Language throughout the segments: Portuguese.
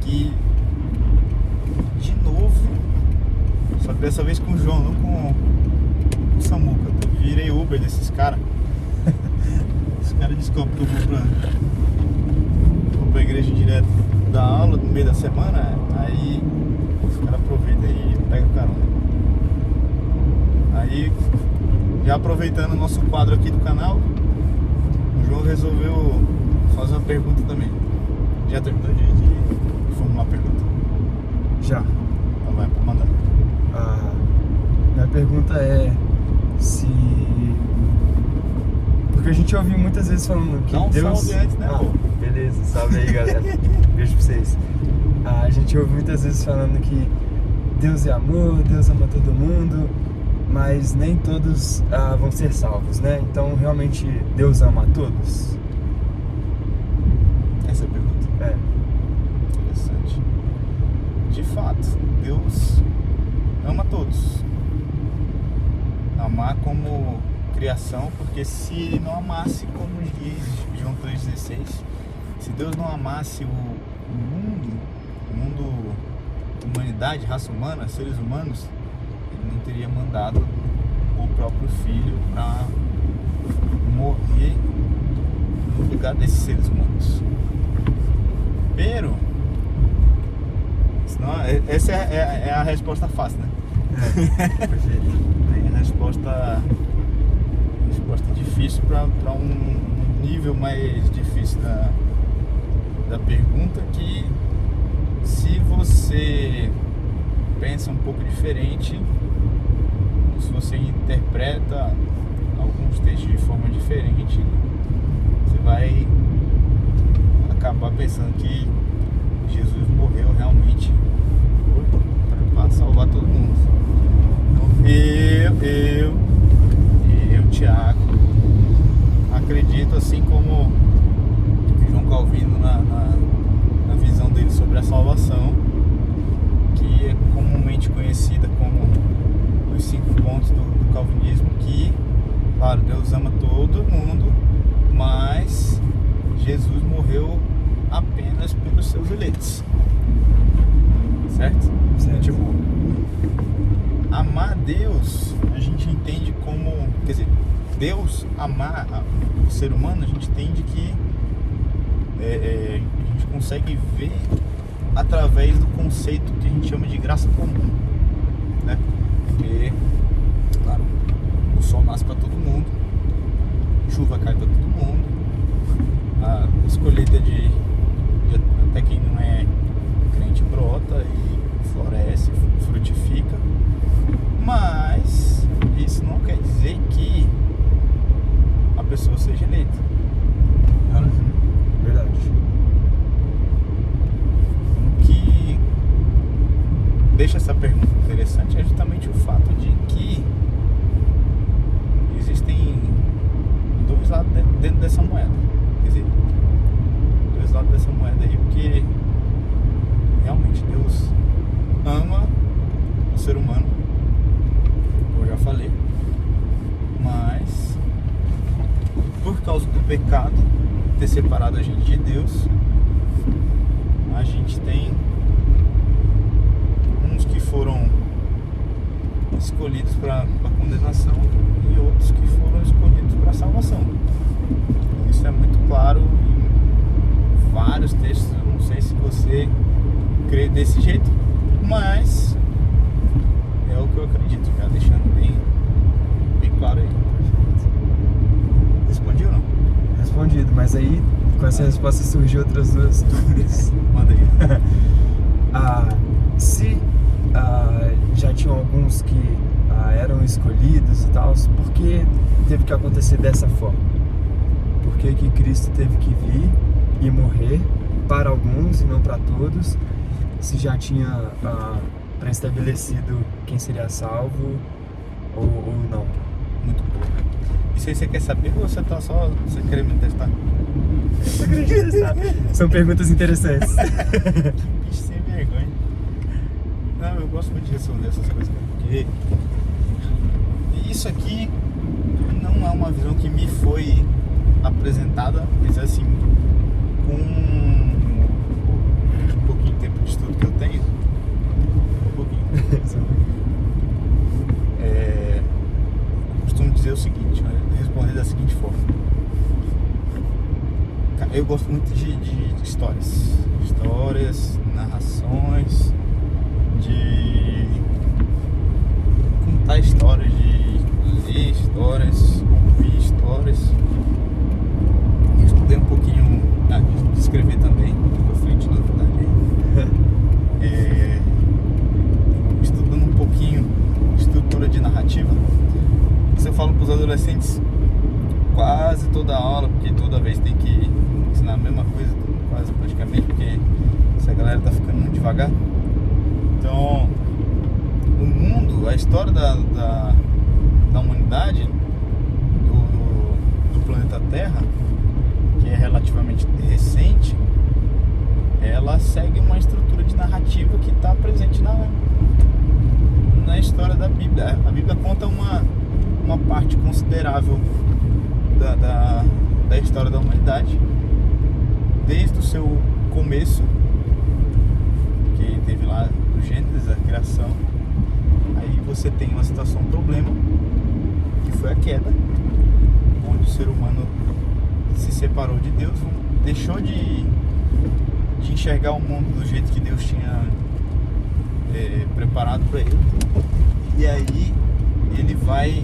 aqui de novo, só que dessa vez com o João, não com o Samuca. Eu virei Uber desses caras. Os caras descobrem que eu vou pra igreja direto da aula no meio da semana, aí os caras aproveitam e pegam o carona. Aí, já aproveitando o nosso quadro aqui do canal, o João resolveu fazer uma pergunta também. Já terminou de formular a pergunta? Já. Então vai, pode mandar. Minha pergunta é se... Porque a gente ouviu muitas vezes falando que Dá um Deus... salve antes, né, pô? Beleza, salve aí, galera. Beijo pra vocês. A gente ouve muitas vezes falando que Deus é amor, Deus ama todo mundo, mas nem todos vão ser salvos, né? Então, realmente, Deus ama a todos? Essa é a pergunta. É. Interessante. De fato, Deus ama todos. Amar como criação, porque se Ele não amasse, como diz João 3,16, se Deus não amasse o mundo, humanidade, raça humana, seres humanos, Ele não teria mandado o próprio Filho para morrer no lugar desses seres humanos. Pero, senão, essa é a resposta fácil, né? Perfeito. Tem a resposta difícil para um nível mais difícil da pergunta, que se você pensa um pouco diferente, se você interpreta alguns textos de forma diferente, você vai acabar pensando que Jesus morreu realmente para salvar todo mundo. Então, eu, Thiago, acredito, assim como João Calvino na visão dele sobre a salvação, que é comumente conhecida como os 5 pontos do calvinismo, que, claro, Deus ama todo mundo, mas Jesus morreu apenas pelos seus eleitos, certo? Tipo, amar Deus, a gente entende como, quer dizer, Deus amar o ser humano, a gente entende que a gente consegue ver através do conceito que a gente chama de graça comum, né? Porque, claro, o sol nasce para todo mundo, chuva cai para todo mundo, as colheitas de até quem não é crente brota e floresce, frutifica, mas isso não quer dizer que a pessoa seja eleita. Verdade. O que deixa essa pergunta interessante é justamente o fato de que existem 2 lados dentro dessa moeda. Quer dizer, 2 lados dessa moeda aí, porque realmente Deus ama o ser humano, como eu já falei, mas por causa do pecado ter separado a gente de Deus, a gente tem uns que foram escolhidos para condenação e outros que foram escolhidos para salvação. Isso é muito claro em vários textos. Eu não sei se você crê desse jeito, mas é o que eu acredito, já deixando bem claro aí. Respondi ou não? Respondido, mas aí com essa resposta surgiu outras 2 dúvidas. Manda aí. Se já tinham alguns que eram escolhidos e tal, por que teve que acontecer dessa forma? Por que Cristo teve que vir e morrer para alguns e não para todos, se já tinha pré-estabelecido quem seria salvo ou não? Muito bom. Isso aí você quer saber ou você tá só querendo me testar? Eu queria testar. São perguntas interessantes. Bicho sem vergonha. Não, eu gosto muito de responder essas coisas, porque isso aqui não é uma visão que me foi apresentada, mas assim, com um pouquinho de tempo gosto muito de histórias, narrações, de contar histórias, de ler histórias, ouvir histórias. Eu estudei um pouquinho de escrever também, pra frente, na verdade. Estudando um pouquinho estrutura de narrativa. Isso eu falo para os adolescentes quase toda aula, porque toda vez tem que ensinar a mesma coisa, quase praticamente, porque essa galera tá ficando muito devagar. Então, o mundo, a história da humanidade, do planeta Terra, que é relativamente recente, ela segue uma estrutura de narrativa que está presente na história da Bíblia. A Bíblia conta uma parte considerável da história da humanidade, desde o seu começo, que teve lá o Gênesis, a criação. Aí você tem uma situação, um problema, que foi a queda, onde o ser humano se separou de Deus, deixou de enxergar o mundo do jeito que Deus tinha preparado para ele. E aí ele vai,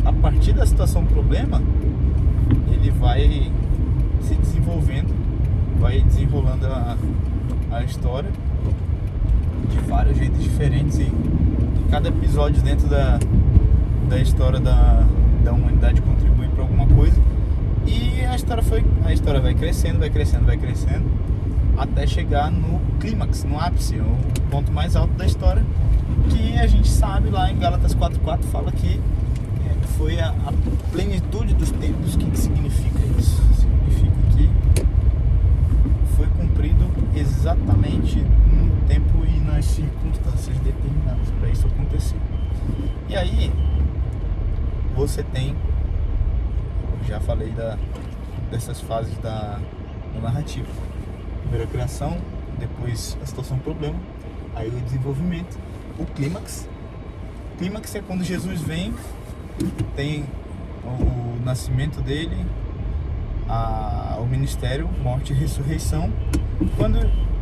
a partir da situação problema, ele vai se desenvolvendo, vai desenrolando a história de vários jeitos diferentes, e cada episódio dentro da história da humanidade contribui para alguma coisa. E a história vai crescendo, até chegar no clímax, no ápice, o ponto mais alto da história, que a gente sabe lá em Gálatas 4:4 fala que foi a plenitude dos tempos. O que significa isso? Significa que foi cumprido exatamente no tempo e nas circunstâncias determinadas para isso acontecer. E aí você tem, já falei dessas fases da narrativa. Primeiro a criação, depois a situação problema, aí o desenvolvimento, o clímax. O clímax é quando Jesus vem, tem o nascimento dele, o ministério, morte e ressurreição. Quando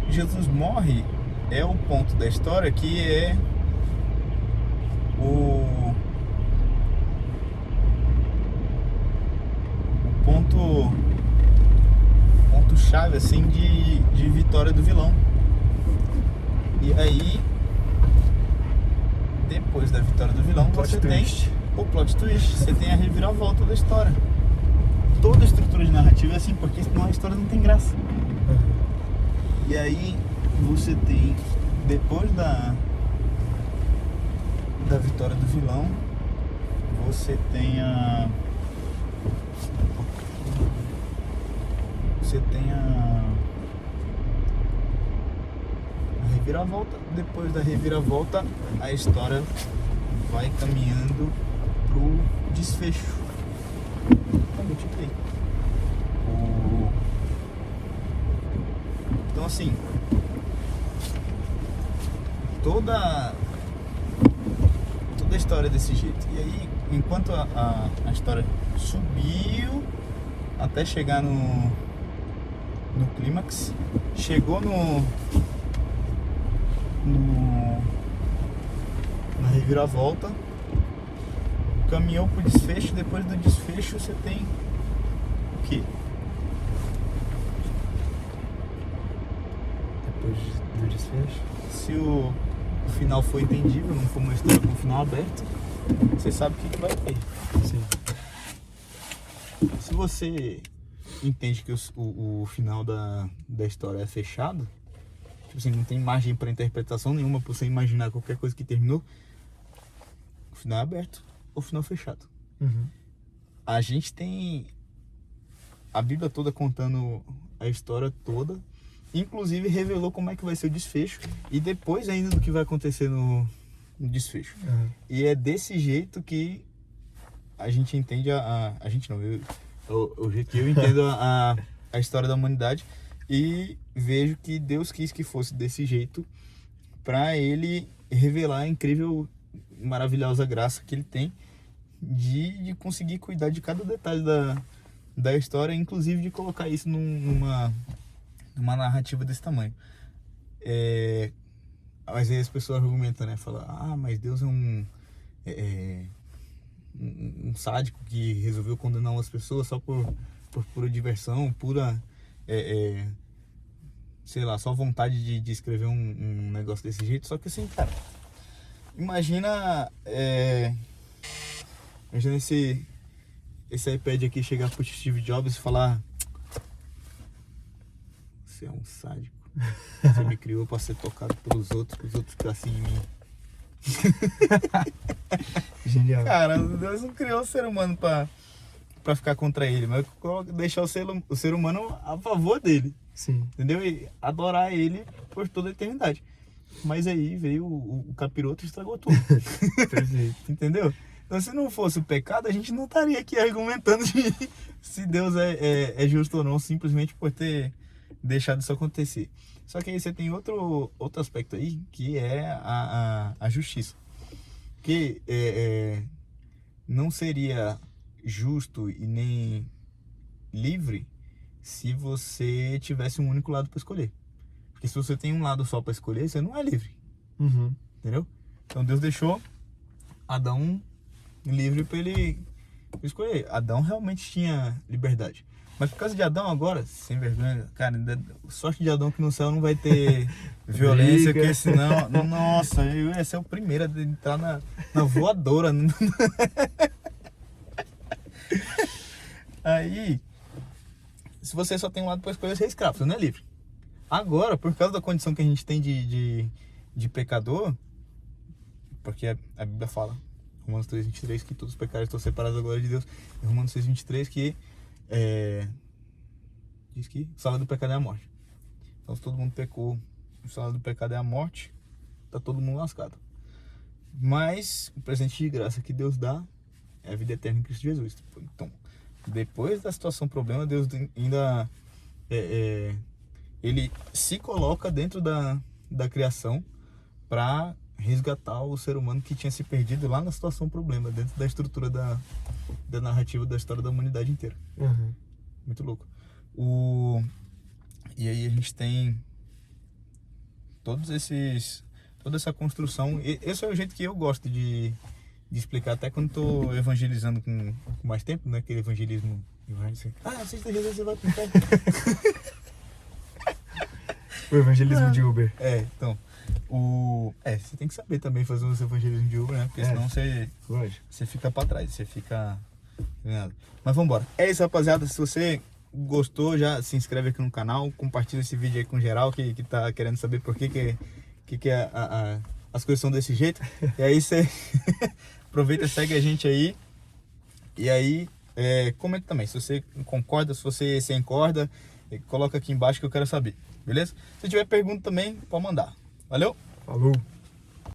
Jesus morre, é o ponto da história que é o ponto chave assim de vitória do vilão. E aí, depois da vitória do vilão, você tem o plot twist, você tem a reviravolta da história. Toda a estrutura de narrativa é assim, porque senão a história não tem graça. E aí você tem, depois da vitória do vilão, você tem a reviravolta. Depois da reviravolta, a história vai caminhando pro desfecho. Então assim, toda a história é desse jeito. E aí, enquanto a história subiu até chegar no clímax, chegou na reviravolta, caminhou pro desfecho. Depois do desfecho você tem o quê? Depois do desfecho, se o final foi entendível, não for uma história com final aberto, você sabe o que vai ter. sim. Se você entende que o final da história é fechado, tipo assim, não tem margem para interpretação nenhuma para você imaginar qualquer coisa que terminou, o final é aberto ou o final fechado. A gente tem a Bíblia toda contando a história toda, inclusive revelou como é que vai ser o desfecho e depois ainda do que vai acontecer no desfecho. E é desse jeito que a gente entende a gente não, o jeito que eu entendo a história da humanidade, e vejo que Deus quis que fosse desse jeito para ele revelar a incrível, maravilhosa graça que ele tem de conseguir cuidar de cada detalhe da história, inclusive de colocar isso numa narrativa desse tamanho. Mas aí as pessoas argumentam, né? Falam, mas Deus é um sádico que resolveu condenar umas pessoas só por pura diversão, pura, sei lá, só vontade de escrever um negócio desse jeito. Só que assim, cara, imagina esse iPad aqui chegar pro Steve Jobs e falar: você é um sádico, você me criou pra ser tocado pelos outros, que os outros ficassem em mim. Genial. Cara, Deus não criou o ser humano pra ficar contra ele, mas deixar o ser humano a favor dele. Sim. Entendeu? E adorar ele por toda a eternidade. Mas aí veio o capiroto e estragou tudo. Perfeito. Entendeu? Então, se não fosse o pecado, a gente não estaria aqui argumentando se Deus é justo ou não, simplesmente por ter deixado isso acontecer. Só que aí você tem outro aspecto aí, que é a justiça. Que não seria justo e nem livre se você tivesse um único lado para escolher. Porque se você tem um lado só para escolher, você não é livre. Uhum. Entendeu? Então Deus deixou Adão livre para ele escolher. Adão realmente tinha liberdade. Mas por causa de Adão agora, sem vergonha, cara, sorte de Adão que no céu não vai ter violência, porque senão, nossa, eu ia ser o primeiro a entrar na voadora. Aí, se você só tem um lado para escolher, você é escravo, você não é livre. Agora, por causa da condição que a gente tem de pecador, porque a Bíblia fala, Romanos 3:23, que todos os pecados estão separados da glória de Deus, e Romanos 6:23, que diz que o salário do pecado é a morte. Então, se todo mundo pecou, o salário do pecado é a morte, tá todo mundo lascado. Mas o presente de graça que Deus dá é a vida eterna em Cristo Jesus. Então, depois da situação problema, Deus ainda ele se coloca dentro da criação para resgatar o ser humano que tinha se perdido lá na situação problema, dentro da estrutura da narrativa da história da humanidade inteira. Uhum. Muito louco. E aí a gente tem toda essa construção. Esse é o jeito que eu gosto de explicar, até quando estou evangelizando com mais tempo, né? Aquele evangelismo. Assista Jesus, você vai pro inferno. O evangelismo de Uber. Então. Você tem que saber também fazer os evangelismos de Uber, né? Porque senão você fica pra trás, você fica. Mas vambora. É isso, rapaziada. Se você gostou, já se inscreve aqui no canal, compartilha esse vídeo aí com geral que tá querendo saber por que as coisas são desse jeito. E aí você aproveita, segue a gente aí. E aí, comenta também. Se você concorda, se você se encorda, coloca aqui embaixo que eu quero saber. Beleza? Se tiver pergunta também, pode mandar. Valeu? Falou!